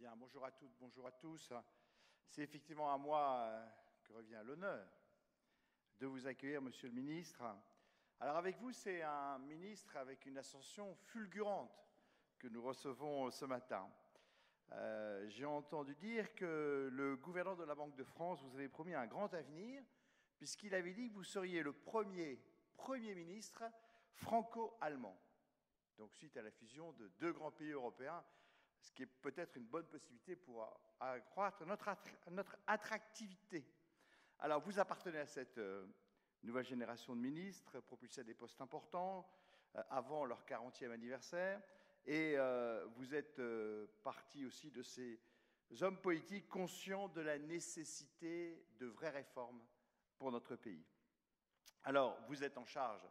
Bien, bonjour à toutes, bonjour à tous. C'est effectivement à moi que revient l'honneur de vous accueillir, Monsieur le Ministre. Alors avec vous, c'est un ministre avec une ascension fulgurante que nous recevons ce matin. J'ai entendu dire que le gouverneur de la Banque de France vous avait promis un grand avenir, puisqu'il avait dit que vous seriez le premier ministre franco-allemand. Donc suite à la fusion de deux grands pays européens, ce qui est peut-être une bonne possibilité pour accroître notre attractivité. Alors, vous appartenez à cette nouvelle génération de ministres, propulsés à des postes importants, avant leur 40e anniversaire, et vous êtes partie aussi de ces hommes politiques conscients de la nécessité de vraies réformes pour notre pays. Alors, vous êtes en charge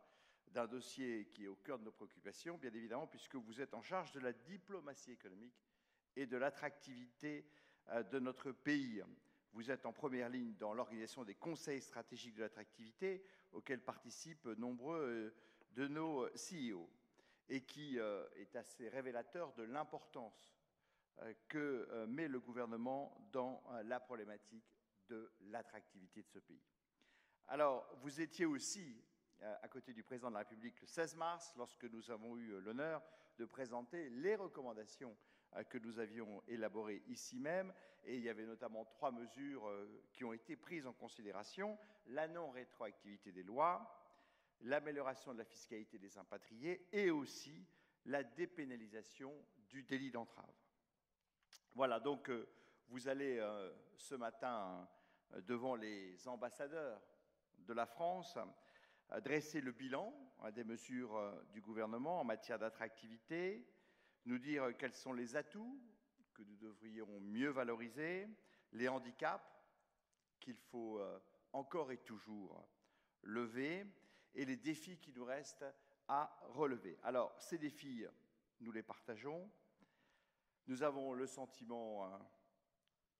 d'un dossier qui est au cœur de nos préoccupations, bien évidemment, puisque vous êtes en charge de la diplomatie économique et de l'attractivité de notre pays. Vous êtes en première ligne dans l'organisation des conseils stratégiques de l'attractivité, auxquels participent nombreux de nos CEO, et qui est assez révélateur de l'importance que met le gouvernement dans la problématique de l'attractivité de ce pays. Alors, vous étiez aussi à côté du président de la République le 16 mars, lorsque nous avons eu l'honneur de présenter les recommandations que nous avions élaborées ici même, et il y avait notamment 3 mesures qui ont été prises en considération: la non-rétroactivité des lois, l'amélioration de la fiscalité des impatriés et aussi la dépénalisation du délit d'entrave. Voilà, donc vous allez ce matin devant les ambassadeurs de la France dresser le bilan des mesures du gouvernement en matière d'attractivité, nous dire quels sont les atouts que nous devrions mieux valoriser, les handicaps qu'il faut encore et toujours lever et les défis qui nous restent à relever. Alors, ces défis, nous les partageons. Nous avons le sentiment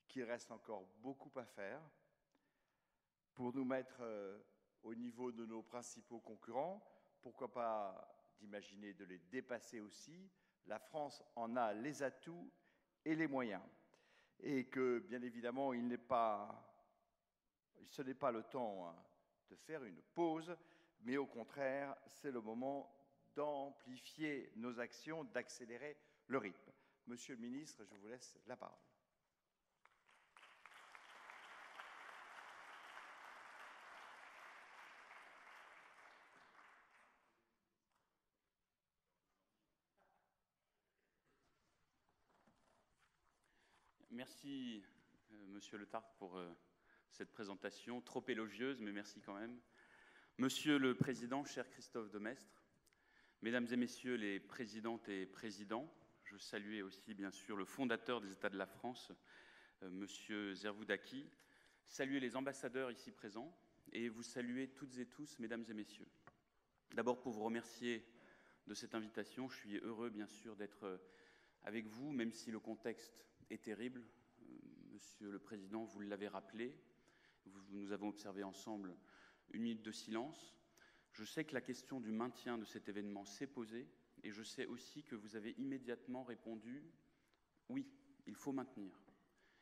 qu'il reste encore beaucoup à faire pour nous mettre au niveau de nos principaux concurrents, pourquoi pas d'imaginer de les dépasser aussi. La France en a les atouts et les moyens. Et que, bien évidemment, ce n'est pas le temps de faire une pause, mais au contraire, c'est le moment d'amplifier nos actions, d'accélérer le rythme. Monsieur le ministre, je vous laisse la parole. Merci, Monsieur Le Tartre, pour cette présentation trop élogieuse, mais merci quand même. Monsieur le Président, cher Christophe Demestre, Mesdames et Messieurs les Présidentes et Présidents, je salue aussi, bien sûr, le fondateur des États de la France, Monsieur Zervoudaki, saluer les ambassadeurs ici présents et vous saluer toutes et tous, Mesdames et Messieurs. D'abord, pour vous remercier de cette invitation, je suis heureux, bien sûr, d'être avec vous, même si le contexte est terrible. Monsieur le Président, vous l'avez rappelé, nous avons observé ensemble une minute de silence. Je sais que la question du maintien de cet événement s'est posée, et je sais aussi que vous avez immédiatement répondu « oui, il faut maintenir ».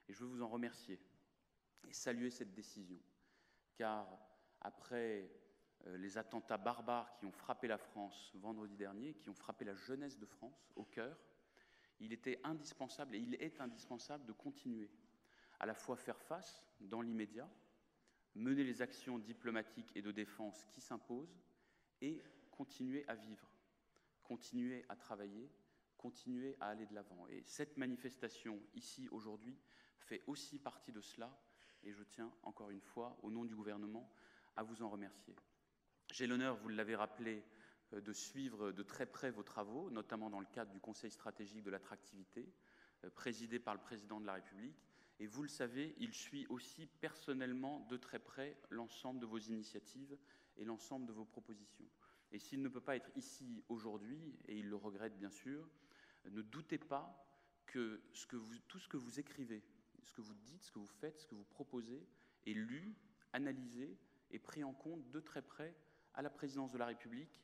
Et je veux vous en remercier et saluer cette décision, car après les attentats barbares qui ont frappé la France vendredi dernier, qui ont frappé la jeunesse de France au cœur, il était indispensable, et il est indispensable, de continuer à la fois faire face dans l'immédiat, mener les actions diplomatiques et de défense qui s'imposent, et continuer à vivre, continuer à travailler, continuer à aller de l'avant. Et cette manifestation, ici, aujourd'hui, fait aussi partie de cela, et je tiens, encore une fois, au nom du gouvernement, à vous en remercier. J'ai l'honneur, vous l'avez rappelé, de suivre de très près vos travaux, notamment dans le cadre du Conseil stratégique de l'attractivité, présidé par le Président de la République. Et vous le savez, il suit aussi personnellement de très près l'ensemble de vos initiatives et l'ensemble de vos propositions. Et s'il ne peut pas être ici aujourd'hui, et il le regrette bien sûr, ne doutez pas que tout ce que vous écrivez, ce que vous dites, ce que vous faites, ce que vous proposez, est lu, analysé et pris en compte de très près à la Présidence de la République,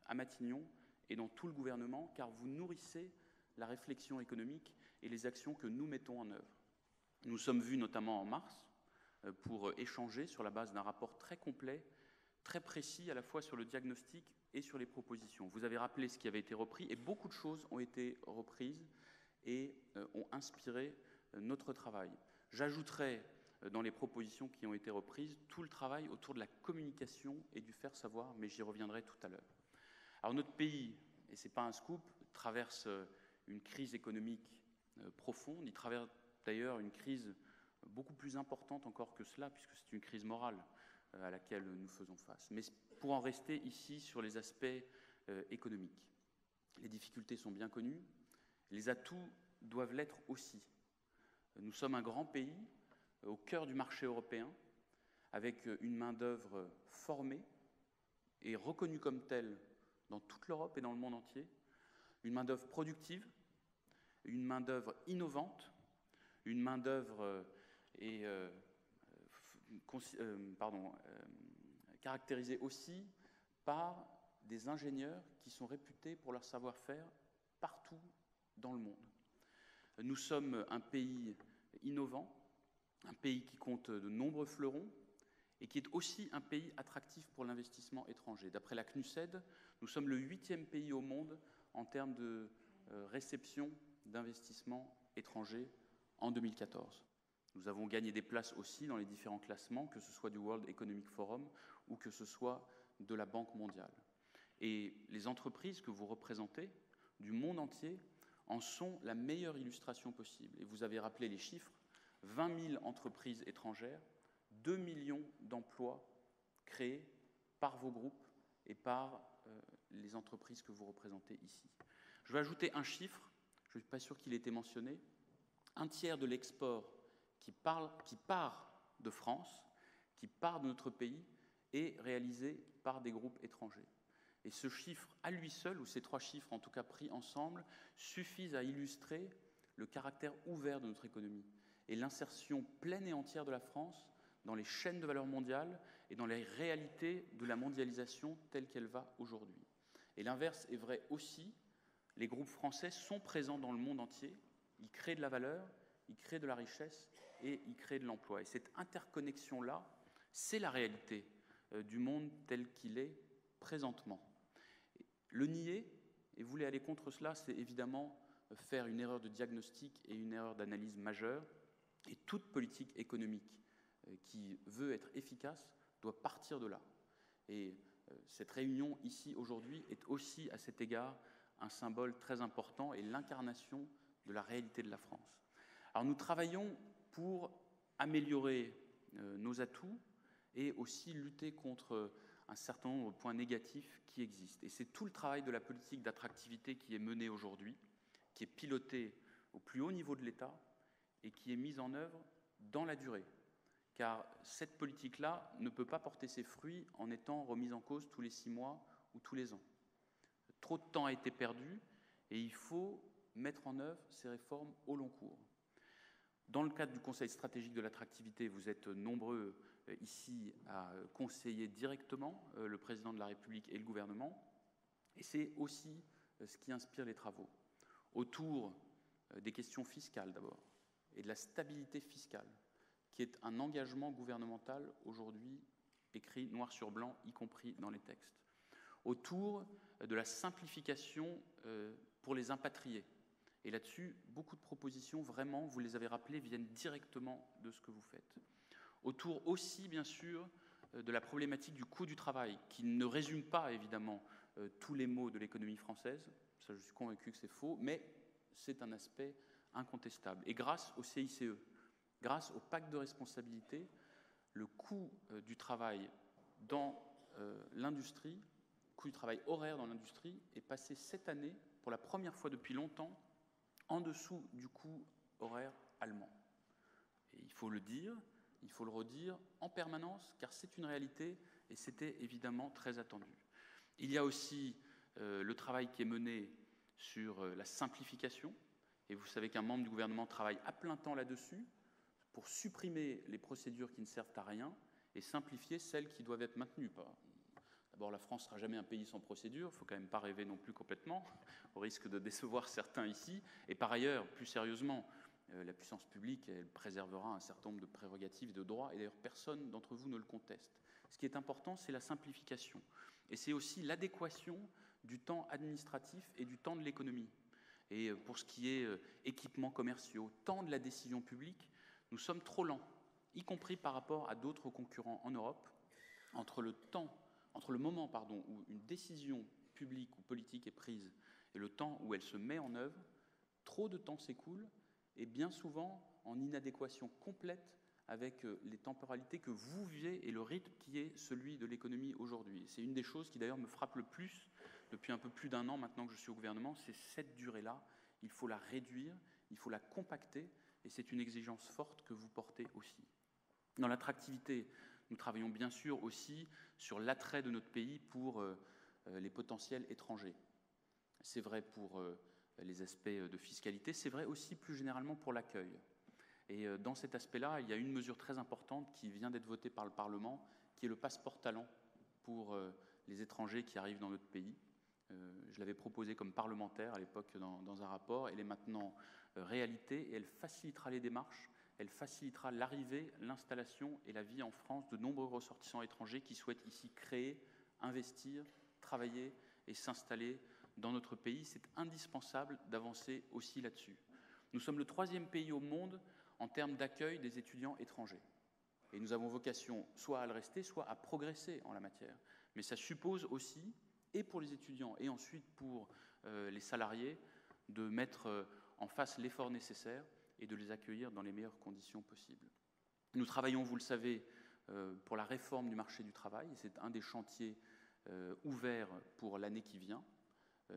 à Matignon et dans tout le gouvernement, car vous nourrissez la réflexion économique et les actions que nous mettons en œuvre. Nous sommes vus notamment en mars pour échanger sur la base d'un rapport très complet, très précis à la fois sur le diagnostic et sur les propositions. Vous avez rappelé ce qui avait été repris et beaucoup de choses ont été reprises et ont inspiré notre travail. J'ajouterai dans les propositions qui ont été reprises tout le travail autour de la communication et du faire savoir, mais j'y reviendrai tout à l'heure. Alors notre pays, et ce n'est pas un scoop, traverse une crise économique profonde. Il traverse d'ailleurs une crise beaucoup plus importante encore que cela, puisque c'est une crise morale à laquelle nous faisons face. Mais pour en rester ici sur les aspects économiques, les difficultés sont bien connues, les atouts doivent l'être aussi. Nous sommes un grand pays au cœur du marché européen, avec une main-d'œuvre formée et reconnue comme telle dans toute l'Europe et dans le monde entier, une main-d'œuvre productive, une main-d'œuvre innovante, une main-d'œuvre caractérisée aussi par des ingénieurs qui sont réputés pour leur savoir-faire partout dans le monde. Nous sommes un pays innovant, un pays qui compte de nombreux fleurons et qui est aussi un pays attractif pour l'investissement étranger. D'après la CNUSED, nous sommes le 8e pays au monde en termes de réception d'investissements étrangers en 2014. Nous avons gagné des places aussi dans les différents classements, que ce soit du World Economic Forum ou que ce soit de la Banque mondiale. Et les entreprises que vous représentez du monde entier en sont la meilleure illustration possible. Et vous avez rappelé les chiffres, 20 000 entreprises étrangères, 2 millions d'emplois créés par vos groupes et par les entreprises que vous représentez ici. Je vais ajouter un chiffre, je ne suis pas sûr qu'il ait été mentionné. Un tiers de l'export qui part de France, qui part de notre pays, est réalisé par des groupes étrangers. Et ce chiffre à lui seul, ou ces 3 chiffres en tout cas pris ensemble, suffisent à illustrer le caractère ouvert de notre économie et l'insertion pleine et entière de la France dans les chaînes de valeur mondiale et dans les réalités de la mondialisation telle qu'elle va aujourd'hui. Et l'inverse est vrai aussi, les groupes français sont présents dans le monde entier, ils créent de la valeur, ils créent de la richesse et ils créent de l'emploi. Et cette interconnexion-là, c'est la réalité du monde tel qu'il est présentement. Le nier, et vous voulez aller contre cela, c'est évidemment faire une erreur de diagnostic et une erreur d'analyse majeure. Et toute politique économique qui veut être efficace doit partir de là. Et cette réunion ici aujourd'hui est aussi à cet égard un symbole très important et l'incarnation de la réalité de la France. Alors nous travaillons pour améliorer nos atouts et aussi lutter contre un certain nombre de points négatifs qui existent. Et c'est tout le travail de la politique d'attractivité qui est mené aujourd'hui, qui est piloté au plus haut niveau de l'État et qui est mise en œuvre dans la durée. Car cette politique-là ne peut pas porter ses fruits en étant remise en cause tous les 6 mois ou tous les ans. Trop de temps a été perdu et il faut mettre en œuvre ces réformes au long cours. Dans le cadre du Conseil stratégique de l'attractivité, vous êtes nombreux ici à conseiller directement le président de la République et le gouvernement. Et c'est aussi ce qui inspire les travaux. Autour des questions fiscales d'abord, et de la stabilité fiscale, qui est un engagement gouvernemental aujourd'hui écrit noir sur blanc, y compris dans les textes. Autour de la simplification pour les impatriés. Et là-dessus, beaucoup de propositions, vraiment, vous les avez rappelées, viennent directement de ce que vous faites. Autour aussi, bien sûr, de la problématique du coût du travail, qui ne résume pas, évidemment, tous les maux de l'économie française. Ça, je suis convaincu que c'est faux, mais c'est un aspect incontestable. Et grâce au CICE, grâce au pacte de responsabilité, le coût du travail dans l'industrie, le coût du travail horaire dans l'industrie, est passé cette année, pour la première fois depuis longtemps, en dessous du coût horaire allemand. Et il faut le dire, il faut le redire en permanence, car c'est une réalité et c'était évidemment très attendu. Il y a aussi le travail qui est mené sur la simplification, et vous savez qu'un membre du gouvernement travaille à plein temps là-dessus pour supprimer les procédures qui ne servent à rien et simplifier celles qui doivent être maintenues. D'abord, la France ne sera jamais un pays sans procédure, il ne faut quand même pas rêver non plus complètement, au risque de décevoir certains ici. Et par ailleurs, plus sérieusement, la puissance publique, elle préservera un certain nombre de prérogatives et de droits, et d'ailleurs personne d'entre vous ne le conteste. Ce qui est important, c'est la simplification. Et c'est aussi l'adéquation du temps administratif et du temps de l'économie. Et pour ce qui est équipements commerciaux, temps de la décision publique, nous sommes trop lents, y compris par rapport à d'autres concurrents en Europe, entre le moment où une décision publique ou politique est prise et le temps où elle se met en œuvre, trop de temps s'écoule et bien souvent en inadéquation complète avec les temporalités que vous vivez et le rythme qui est celui de l'économie aujourd'hui. C'est une des choses qui d'ailleurs me frappe le plus depuis un peu plus d'un an maintenant que je suis au gouvernement, c'est cette durée-là. Il faut la réduire, il faut la compacter et c'est une exigence forte que vous portez aussi. Dans l'attractivité, nous travaillons bien sûr aussi sur l'attrait de notre pays pour les potentiels étrangers. C'est vrai pour les aspects de fiscalité, c'est vrai aussi plus généralement pour l'accueil. Et dans cet aspect-là, il y a une mesure très importante qui vient d'être votée par le Parlement, qui est le passeport talent pour les étrangers qui arrivent dans notre pays. Je l'avais proposé comme parlementaire à l'époque dans un rapport. Elle est maintenant réalité et elle facilitera les démarches, elle facilitera l'arrivée, l'installation et la vie en France de nombreux ressortissants étrangers qui souhaitent ici créer, investir, travailler et s'installer dans notre pays. C'est indispensable d'avancer aussi là-dessus. Nous sommes le 3e pays au monde en termes d'accueil des étudiants étrangers. Et nous avons vocation soit à le rester, soit à progresser en la matière. Mais ça suppose aussi, et pour les étudiants et ensuite pour les salariés, de mettre en face l'effort nécessaire et de les accueillir dans les meilleures conditions possibles. Nous travaillons, vous le savez, pour la réforme du marché du travail. C'est un des chantiers ouverts pour l'année qui vient.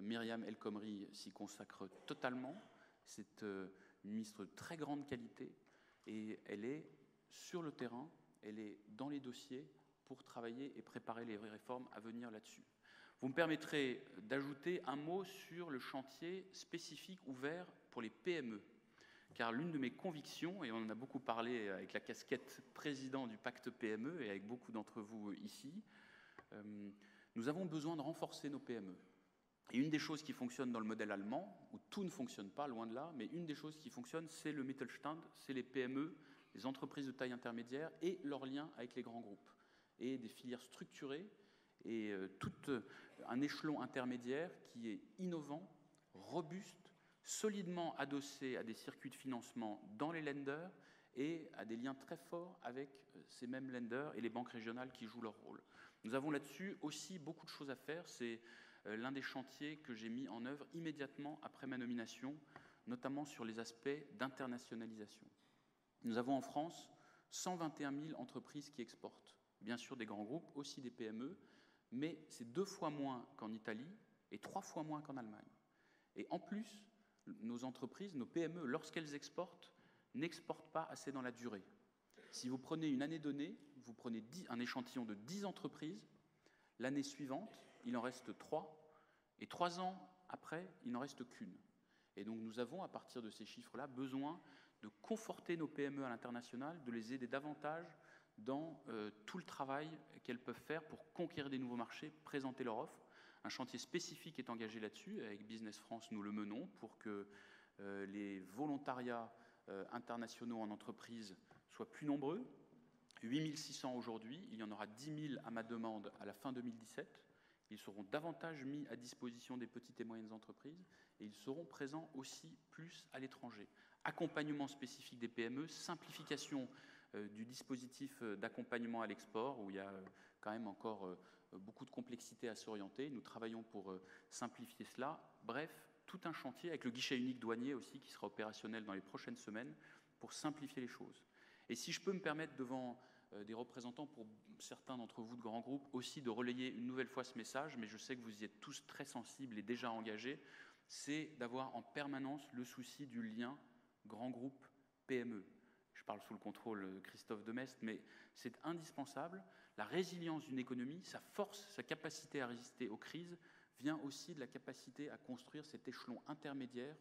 Myriam El Khomri s'y consacre totalement. C'est une ministre de très grande qualité et elle est sur le terrain, elle est dans les dossiers pour travailler et préparer les réformes à venir là-dessus. Vous me permettrez d'ajouter un mot sur le chantier spécifique ouvert pour les PME. Car l'une de mes convictions, et on en a beaucoup parlé avec la casquette président du pacte PME et avec beaucoup d'entre vous ici, nous avons besoin de renforcer nos PME. Et une des choses qui fonctionne dans le modèle allemand, où tout ne fonctionne pas, loin de là, mais une des choses qui fonctionne, c'est le Mittelstand, c'est les PME, les entreprises de taille intermédiaire et leurs liens avec les grands groupes. Et des filières structurées et tout un échelon intermédiaire qui est innovant, robuste, solidement adossé à des circuits de financement dans les lenders et à des liens très forts avec ces mêmes lenders et les banques régionales qui jouent leur rôle. Nous avons là-dessus aussi beaucoup de choses à faire. C'est l'un des chantiers que j'ai mis en œuvre immédiatement après ma nomination, notamment sur les aspects d'internationalisation. Nous avons en France 121 000 entreprises qui exportent, bien sûr des grands groupes, aussi des PME, mais c'est 2 fois moins qu'en Italie et 3 fois moins qu'en Allemagne. Et en plus, nos entreprises, nos PME, lorsqu'elles exportent, n'exportent pas assez dans la durée. Si vous prenez une année donnée, vous prenez un échantillon de 10 entreprises, l'année suivante, il en reste 3, et 3 ans après, il n'en reste qu'une. Et donc nous avons, à partir de ces chiffres-là, besoin de conforter nos PME à l'international, de les aider davantage dans tout le travail qu'elles peuvent faire pour conquérir des nouveaux marchés, présenter leur offre. Un chantier spécifique est engagé là-dessus. Avec Business France, nous le menons pour que les volontariats internationaux en entreprise soient plus nombreux. 8 600 aujourd'hui, il y en aura 10 000 à ma demande à la fin 2017. Ils seront davantage mis à disposition des petites et moyennes entreprises et ils seront présents aussi plus à l'étranger. Accompagnement spécifique des PME, simplification du dispositif d'accompagnement à l'export où il y a quand même encore beaucoup de complexité à s'orienter. Nous travaillons pour simplifier cela. Bref, tout un chantier avec le guichet unique douanier aussi qui sera opérationnel dans les prochaines semaines pour simplifier les choses. Et si je peux me permettre devant des représentants pour certains d'entre vous de grands groupes aussi de relayer une nouvelle fois ce message, mais je sais que vous y êtes tous très sensibles et déjà engagés, c'est d'avoir en permanence le souci du lien grand groupe PME. Je parle sous le contrôle de Christophe Demestre, mais c'est indispensable. La résilience d'une économie, sa force, sa capacité à résister aux crises, vient aussi de la capacité à construire cet échelon intermédiaire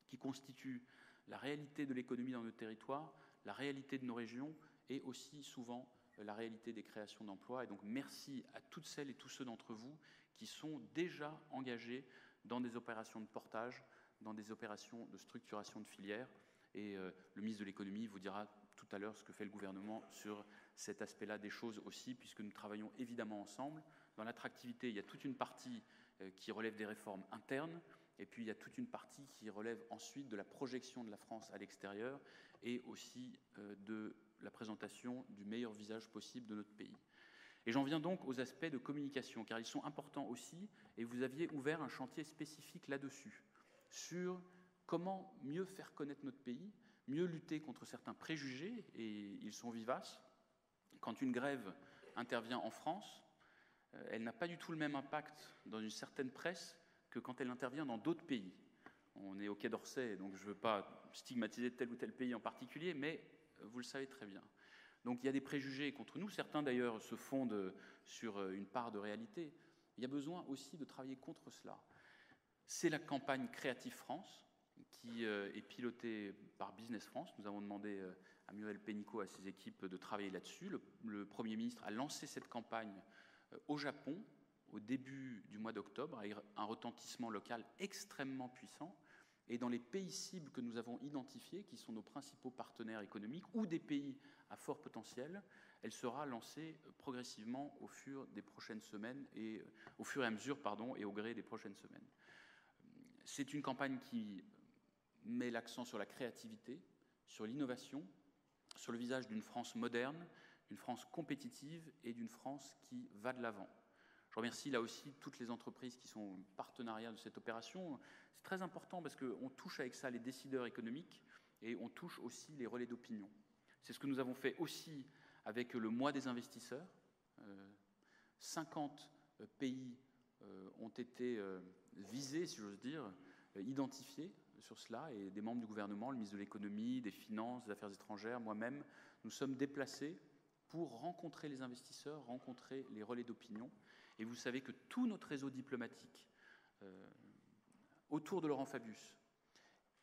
qui constitue la réalité de l'économie dans nos territoires, la réalité de nos régions et aussi souvent la réalité des créations d'emplois. Et donc merci à toutes celles et tous ceux d'entre vous qui sont déjà engagés dans des opérations de portage, dans des opérations de structuration de filières. Et le ministre de l'économie vous dira tout à l'heure ce que fait le gouvernement sur cet aspect-là des choses aussi, puisque nous travaillons évidemment ensemble. Dans l'attractivité, il y a toute une partie qui relève des réformes internes, et puis il y a toute une partie qui relève ensuite de la projection de la France à l'extérieur et aussi de la présentation du meilleur visage possible de notre pays. Et j'en viens donc aux aspects de communication, car ils sont importants aussi, et vous aviez ouvert un chantier spécifique là-dessus, sur comment mieux faire connaître notre pays, mieux lutter contre certains préjugés, et ils sont vivaces. Quand une grève intervient en France, elle n'a pas du tout le même impact dans une certaine presse que quand elle intervient dans d'autres pays. On est au Quai d'Orsay, donc je ne veux pas stigmatiser tel ou tel pays en particulier, mais vous le savez très bien. Donc il y a des préjugés contre nous, certains d'ailleurs se fondent sur une part de réalité. Il y a besoin aussi de travailler contre cela. C'est la campagne Creative France qui est pilotée par Business France. Nous avons demandé à Muriel Pénicaud, à ses équipes, de travailler là-dessus. Le Premier ministre a lancé cette campagne au Japon au début du mois d'octobre, avec un retentissement local extrêmement puissant. Et dans les pays cibles que nous avons identifiés, qui sont nos principaux partenaires économiques ou des pays à fort potentiel, elle sera lancée progressivement au fur des prochaines semaines et au fur et à mesure, et au gré des prochaines semaines. C'est une campagne qui met l'accent sur la créativité, sur l'innovation, sur le visage d'une France moderne, d'une France compétitive et d'une France qui va de l'avant. Je remercie là aussi toutes les entreprises qui sont partenariats de cette opération. C'est très important parce qu'on touche avec ça les décideurs économiques et on touche aussi les relais d'opinion. C'est ce que nous avons fait aussi avec le mois des investisseurs. 50 pays ont été visés, si j'ose dire, identifiés sur cela, et des membres du gouvernement, le ministre de l'économie, des finances, des affaires étrangères, moi-même, nous sommes déplacés pour rencontrer les investisseurs, rencontrer les relais d'opinion. Et vous savez que tout notre réseau diplomatique autour de Laurent Fabius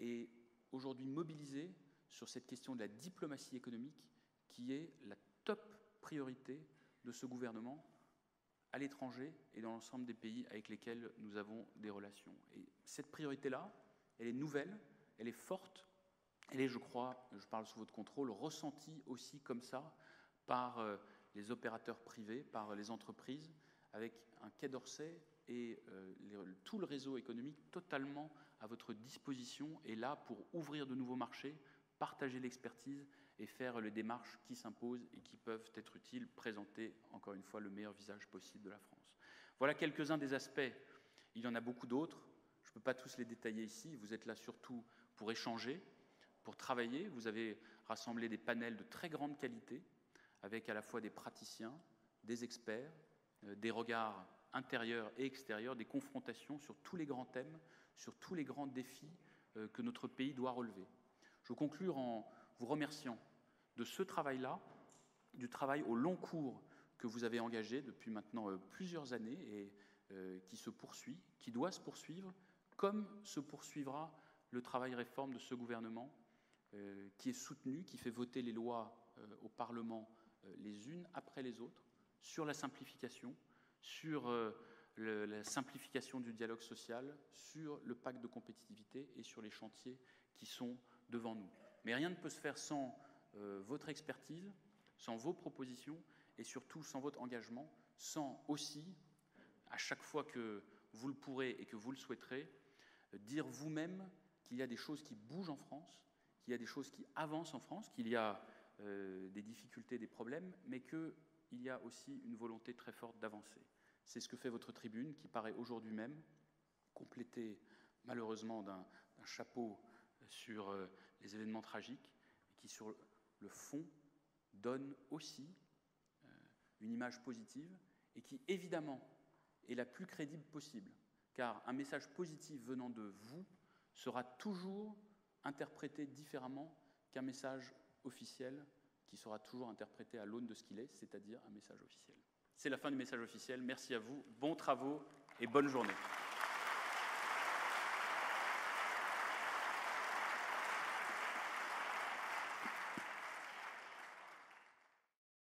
est aujourd'hui mobilisé sur cette question de la diplomatie économique qui est la top priorité de ce gouvernement à l'étranger et dans l'ensemble des pays avec lesquels nous avons des relations. Et cette priorité-là, elle est nouvelle, elle est forte, elle est, je crois, je parle sous votre contrôle, ressentie aussi comme ça par les opérateurs privés, par les entreprises, avec un Quai d'Orsay et tout le réseau économique totalement à votre disposition et là pour ouvrir de nouveaux marchés, partager l'expertise et faire les démarches qui s'imposent et qui peuvent être utiles, présenter encore une fois le meilleur visage possible de la France. Voilà quelques-uns des aspects. Il y en a beaucoup d'autres. Je ne peux pas tous les détailler ici. Vous êtes là surtout pour échanger, pour travailler. Vous avez rassemblé des panels de très grande qualité avec à la fois des praticiens, des experts, des regards intérieurs et extérieurs, des confrontations sur tous les grands thèmes, sur tous les grands défis que notre pays doit relever. Je veux conclure en vous remerciant de ce travail-là, du travail au long cours que vous avez engagé depuis maintenant plusieurs années et qui se poursuit, qui doit se poursuivre, comme se poursuivra le travail réforme de ce gouvernement qui est soutenu, qui fait voter les lois au Parlement les unes après les autres, sur la simplification, sur la simplification du dialogue social, sur le pacte de compétitivité et sur les chantiers qui sont devant nous. Mais rien ne peut se faire sans votre expertise, sans vos propositions et surtout sans votre engagement, sans aussi, à chaque fois que vous le pourrez et que vous le souhaiterez, dire vous-même qu'il y a des choses qui bougent en France, qu'il y a des choses qui avancent en France, qu'il y a des difficultés, des problèmes, mais qu'il y a aussi une volonté très forte d'avancer. C'est ce que fait votre tribune, qui paraît aujourd'hui même, complétée malheureusement d'un chapeau sur les événements tragiques, et qui sur le fond donne aussi une image positive, et qui évidemment est la plus crédible possible, car un message positif venant de vous sera toujours interprété différemment qu'un message officiel qui sera toujours interprété à l'aune de ce qu'il est, c'est-à-dire un message officiel. C'est la fin du message officiel. Merci à vous, bons travaux et bonne journée.